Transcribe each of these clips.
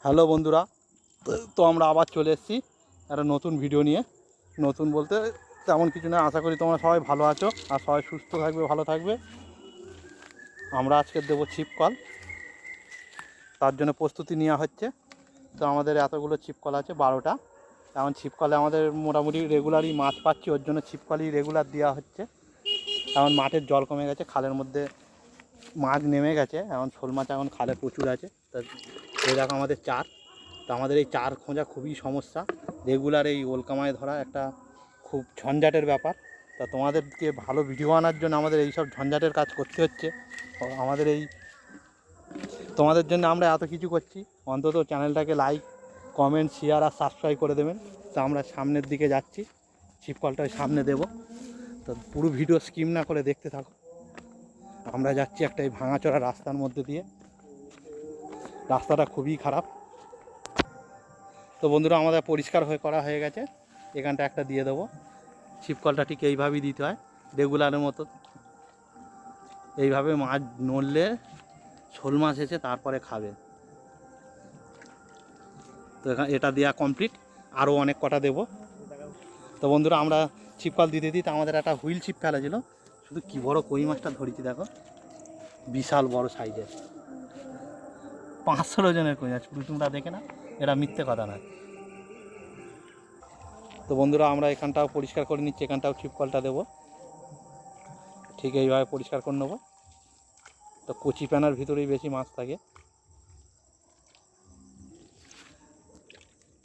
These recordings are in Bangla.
হ্যালো বন্ধুরা, তো আমরা আবার চলে এসেছি একটা নতুন ভিডিও নিয়ে। নতুন বলতে তেমন কিছু না, আশা করি তোমরা সবাই ভালো আছো আর সবাই সুস্থ থাকবে, ভালো থাকবে। আমরা আজকে দেবো ছিপকল, তার জন্য প্রস্তুতি নেওয়া হচ্ছে। তো আমাদের এতগুলো ছিপকল আছে 12টা। এখন ছিপকলে আমাদের মোটামুটি রেগুলারই মাছ পাচ্ছি, ওর জন্য ছিপকলই রেগুলার দেওয়া হচ্ছে। এখন মাঠের জল কমে গেছে, খালের মধ্যে মাছ নেমে গেছে, এখন শোল মাছ এখন খালে প্রচুর আছে। তা এই দেখো আমাদের চার। তো আমাদের এই চার খোঁজা খুবই সমস্যা, রেগুলার এই ওলকামায় ধরা একটা খুব ঝঞ্ঝাটের ব্যাপার। তা তোমাদেরকে ভালো ভিডিও আনার জন্য আমাদের এই সব ঝঞ্ঝাটের কাজ করতে হচ্ছে। আমাদের এই তোমাদের জন্য আমরা এত কিছু করছি, অন্তত চ্যানেলটাকে লাইক, কমেন্ট, শেয়ার আর সাবস্ক্রাইব করে দেবেন। তো আমরা সামনের দিকে যাচ্ছি, ছিপকলটাই সামনে দেব। তো পুরো ভিডিও স্কিপ না করে দেখতে থাকো। আমরা যাচ্ছি একটা এই ভাঙাচোরা রাস্তার মধ্যে দিয়ে, রাস্তাটা খুবই খারাপ। তো বন্ধুরা আমাদের পরিষ্কার করা হয়ে গেছে, এখানটা একটা দিয়ে দেবো। ছিপকলটা ঠিক এইভাবেই দিতে হয়, রেগুলারের মতো। এইভাবে মাছ নড়লে শোল মাছ এসে তারপরে খাবে। তো এটা দেওয়া কমপ্লিট, আরও অনেক কটা দেবো। তো বন্ধুরা আমরা ছিপকল দিতে দিতে আমাদের একটা হুইল ছিপ ফেলা ছিল, শুধু কী বড় কই মাছটা ধরেছি দেখো, বিশাল বড় সাইজের, 500 ওজনের কই মাছ। তোমরা দেখে না, এটা মিথ্যে কথা নয়। তো বন্ধুরা আমরা এখানটাও পরিষ্কার করে নিচ্ছি, এখানটাও ছিপকলটা দেবো, ঠিক এইভাবে পরিষ্কার করে নেবো। তো কচি প্যানার ভিতরেই বেশি মাছ থাকে।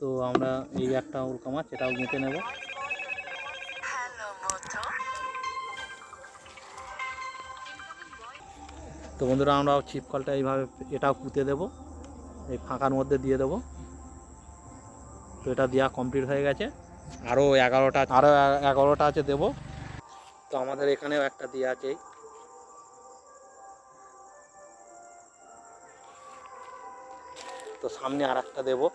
তো আমরা এই একটা উল্কা মাছ, এটাও মেটে নেব। তো বন্ধুরা আমরা ছিপকলটা এইভাবে এটাও পুঁতে দেবো, এই ফাঁকার মধ্যে দিয়ে দেবো। তো এটা দেওয়া কমপ্লিট হয়ে গেছে, আরও 11টা আছে দেবো। তো আমাদের এখানেও একটা দেওয়া আছে। তো সামনে আর একটা দেবো,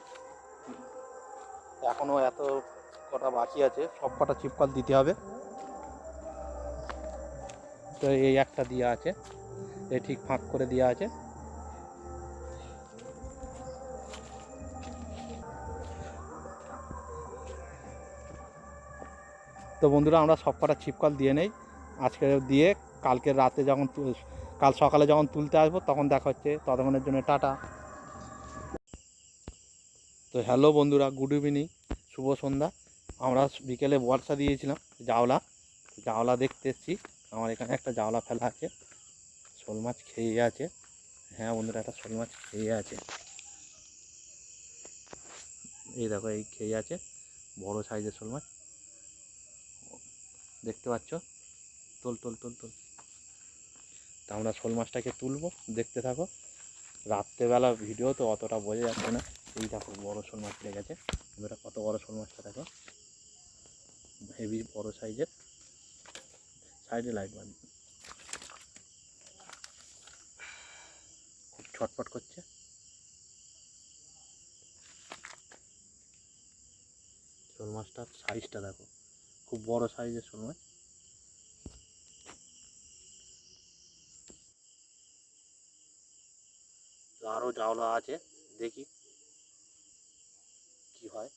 এখনও এত কটা বাকি আছে, সব কটা ছিপকল দিতে হবে। তো এই একটা দেওয়া আছে, এই ঠিক ফাঁক করে দেওয়া আছে। তো বন্ধুরা আমরা সব কটা ছিপকল দিয়ে নেই, আজকে দিয়ে কালকে রাতে যখন কাল সকালে যখন তুলতে আসবো তখন দেখা হচ্ছে। ততক্ষণের জন্য টাটা। তো হ্যালো বন্ধুরা, গুড ইভিনিং, শুভ সন্ধ্যা। আমরা বিকেলে বর্ষা দিয়েছিলাম জাওলা দেখতে এসেছি। আমার এখানে একটা জাওলা ফেলা আছে, শোল মাছ খেয়ে আছে। হ্যাঁ বন্ধুরা, একটা শোল মাছ খেয়ে আছে, এই দেখো এই খেয়ে আছে, বড় সাইজের শোল মাছ দেখতে পাচ্ছ। তোল তোল তোল তোল। তা আমরা শোল মাছটাকে তুলবো, দেখতে থাকো। রাত্রেবেলা ভিডিও তো অতটা বোঝা যাচ্ছে না। এই দেখো বড় শোল মাছ লেগেছে, এটা কত বড় শোল মাছটা দেখো, হেভি বড় সাইজের। সাইডে লাইট বাঁধ, খুব ছটফট করছে। শোল মাছটার সাইজটা দেখো, খুব বড় সাইজের শোল মাছ। আরও জাওলা আছে, দেখি কি হয়।